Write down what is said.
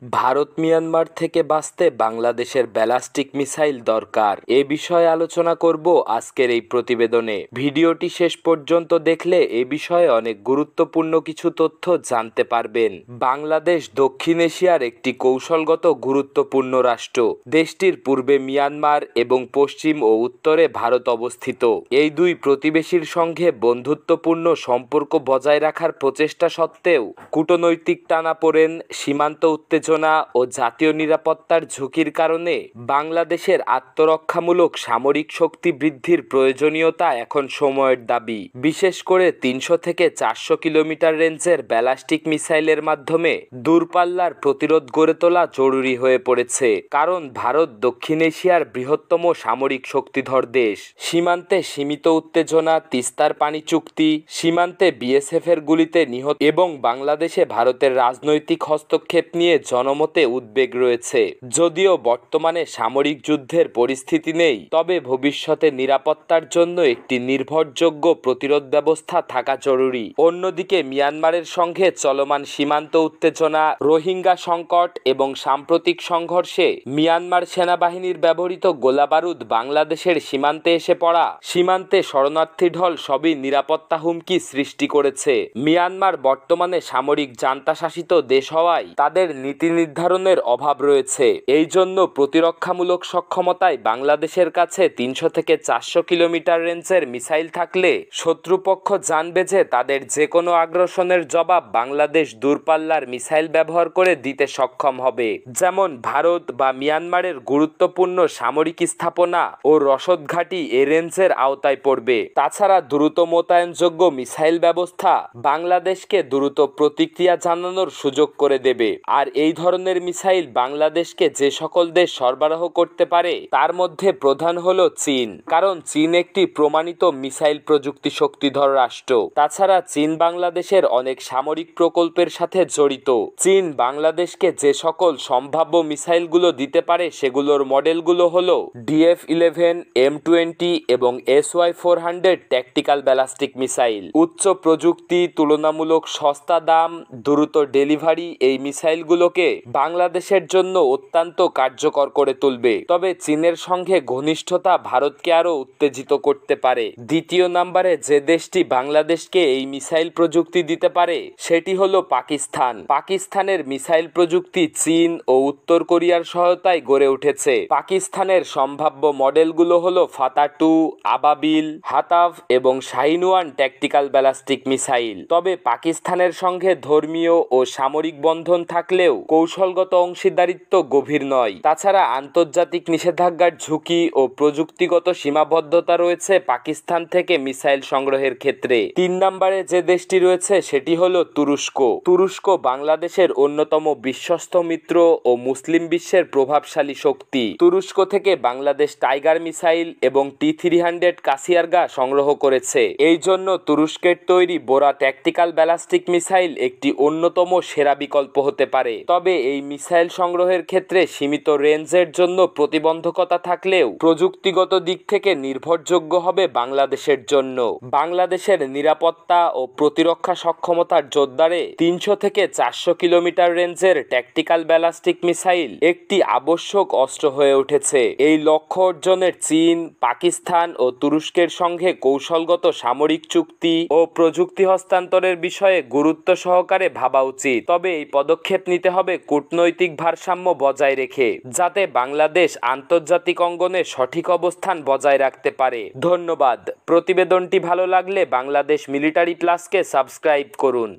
Bharat Myanmar থেকে বাঁচতে বাংলাদেশের ব্যালিস্টিক মিসাইল দরকার, এ বিষয়ে আলোচনা করব আজকের এই প্রতিবেদনে। ভিডিওটি শেষ পর্যন্ত দেখলে এ বিষয়ে অনেক গুরুত্বপূর্ণ কিছু তথ্য জানতে পারবেন। বাংলাদেশ দক্ষিণ এশিয়ার একটি কৌশলগত গুরুত্বপূর্ণ রাষ্ট্র। দেশটির পূর্বে মিয়ানমার এবং পশ্চিম ও উত্তরে ভারত অবস্থিত। এই দুই প্রতিবেশীর সঙ্গে বন্ধুত্বপূর্ণ সম্পর্ক বজায় রাখার প্রচেষ্টা সত্ত্বেও কূটনৈতিক টানাপোড়েন, সীমান্ত উত্তেজনা ও জাতীয় নিরাপত্তার ঝুঁকির কারণে বাংলাদেশের আত্মরক্ষামূলক সামরিক শক্তি বৃদ্ধির প্রয়োজনীয়তা এখন সময়ের দাবি। বিশেষ করে ৩০০ থেকে ৪০০ কিলোমিটার রেঞ্জের ব্যালিস্টিক মিসাইলের মাধ্যমে দূরপাল্লার প্রতিরোধ গড়ে তোলা জরুরি হয়ে পড়েছে, কারণ ভারত দক্ষিণ এশিয়ার বৃহত্তম সামরিক শক্তিধর দেশ। সীমান্তে সীমিত উত্তেজনা, তিস্তার পানি চুক্তি, সীমান্তে বিএসএফ এর গুলিতে নিহত এবং বাংলাদেশে ভারতের রাজনৈতিক হস্তক্ষেপ নিয়ে জনমতে উদ্বেগ রয়েছে। যদিও বর্তমানে সামরিক যুদ্ধের পরিস্থিতি নেই, তবে ভবিষ্যতে নিরাপত্তার জন্য একটি নির্ভরযোগ্য প্রতিরোধ ব্যবস্থা থাকা জরুরি। অন্যদিকে মিয়ানমারের সঙ্গে চলমান সীমান্ত উত্তেজনা, রোহিঙ্গা সংকট এবং সাম্প্রতিক সংঘর্ষে মিয়ানমার সেনাবাহিনীর ব্যবহৃত গোলাবারুদ বাংলাদেশের সীমান্তে এসে পড়া, সীমান্তে শরণার্থী ঢল সবই নিরাপত্তা হুমকি সৃষ্টি করেছে। মিয়ানমার বর্তমানে সামরিক জান্তা শাসিত দেশ হওয়ায় তাদের নীতি নির্ধারণের অভাব রয়েছে। এই জন্য প্রতিরক্ষামূলক সক্ষমতায় বাংলাদেশের কাছে ৩০০ থেকে ৪০০ কিলোমিটার রেঞ্জের মিসাইল থাকলে শত্রুপক্ষ জানবে যে তাদের যে কোনো আগ্রাসনের জবাব বাংলাদেশ দূরপাল্লার মিসাইল ব্যবহার করে দিতে সক্ষম হবে। যেমন ভারত বা মিয়ানমারের গুরুত্বপূর্ণ সামরিক স্থাপনা ও রসদ ঘাঁটি এ রেঞ্জের আওতায় পড়বে। তাছাড়া দ্রুত মোতায়েনযোগ্য মিসাইল ব্যবস্থা বাংলাদেশকে দ্রুত প্রতিক্রিয়া জানানোর সুযোগ করে দেবে। আর এই ধরনের মিসাইল বাংলাদেশকে যে সকল দেশ সরবরাহ করতে পারে তার মধ্যে প্রধান হলো চীন, কারণ চীন একটি প্রমাণিত মিসাইল প্রযুক্তি শক্তিধর রাষ্ট্র। তাছাড়া চীন বাংলাদেশের অনেক সামরিক প্রকল্পের সাথে জড়িত। চীন বাংলাদেশকে যে সকল সম্ভাব্য মিসাইলগুলো দিতে পারে সেগুলোর মডেলগুলো হলো DF-11, M20 এবং SY-400 ট্যাকটিক্যাল ব্যালিস্টিক মিসাইল। উচ্চ প্রযুক্তি, তুলনামূলক সস্তা দাম, দ্রুত ডেলিভারি এই মিসাইলগুলোকে বাংলাদেশের জন্য অত্যন্ত কার্যকর করে তুলবে। তবে চীনের সঙ্গে ঘনিষ্ঠতা ভারতকে আরও উত্তেজিত করতে পারে। দ্বিতীয় নম্বরে যে দেশটি বাংলাদেশকে এই মিসাইল প্রযুক্তি দিতে পারে সেটি হলো পাকিস্তান। পাকিস্তানের মিসাইল প্রযুক্তি চীন ও উত্তর কোরিয়ার সহায়তায় গড়ে উঠেছে। পাকিস্তানের সম্ভাব্য মডেলগুলো হলো ফাতা-2, আবাবিল, হাতাফ এবং শাহিন-1 ট্যাকটিক্যাল ব্যালিস্টিক মিসাইল। তবে পাকিস্তানের সঙ্গে ধর্মীয় ও সামরিক বন্ধন থাকলেও কৌশলগত অংশীদারিত্ব গভীর নয়। তাছাড়া আন্তর্জাতিক নিষেধাজ্ঞার ঝুঁকি ও প্রযুক্তিগত সীমাবদ্ধতা রয়েছে পাকিস্তান থেকে মিসাইল সংগ্রহের ক্ষেত্রে। ৩ নম্বরে যে দেশটি রয়েছে সেটি হলো তুরস্ক। তুরস্ক বাংলাদেশের অন্যতম বিশ্বস্ত মিত্র ও মুসলিম বিশ্বের প্রভাবশালী শক্তি। তুরস্ক থেকে বাংলাদেশ টাইগার মিসাইল এবং T-300 কাসিয়ারগা সংগ্রহ করেছে। এই জন্য তুরস্কের তৈরি বোরা ট্যাকটিক্যাল ব্যালিস্টিক মিসাইল একটি অন্যতম সেরা বিকল্প হতে পারে। তবে এই মিসাইল সংগ্রহের ক্ষেত্রে সীমিত রেঞ্জের জন্য প্রতিবন্ধকতা থাকলেও প্রযুক্তিগত দিক থেকে নির্ভরযোগ্য হবে বাংলাদেশের জন্য। বাংলাদেশের নিরাপত্তা ও প্রতিরক্ষা সক্ষমতার জোরদারে ৩০০ থেকে ৪০০ কিলোমিটার রেঞ্জের ট্যাকটিক্যাল ব্যালিস্টিক মিসাইল একটি আবশ্যক অস্ত্র হয়ে উঠেছে। এই লক্ষ্য অর্জনের চীন, পাকিস্তান ও তুরস্কের সঙ্গে কৌশলগত সামরিক চুক্তি ও প্রযুক্তি হস্তান্তরের বিষয়ে গুরুত্ব সহকারে ভাবা উচিত। তবে এই পদক্ষেপ নিতে হবে কূটনৈতিক ভারসাম্য বজায় রেখে, যাতে বাংলাদেশ আন্তর্জাতিক অঙ্গনে সঠিক অবস্থান বজায় রাখতে পারে। ধন্যবাদ। প্রতিবেদনটি ভালো লাগলে বাংলাদেশ মিলিটারি প্লাসকে সাবস্ক্রাইব করুন।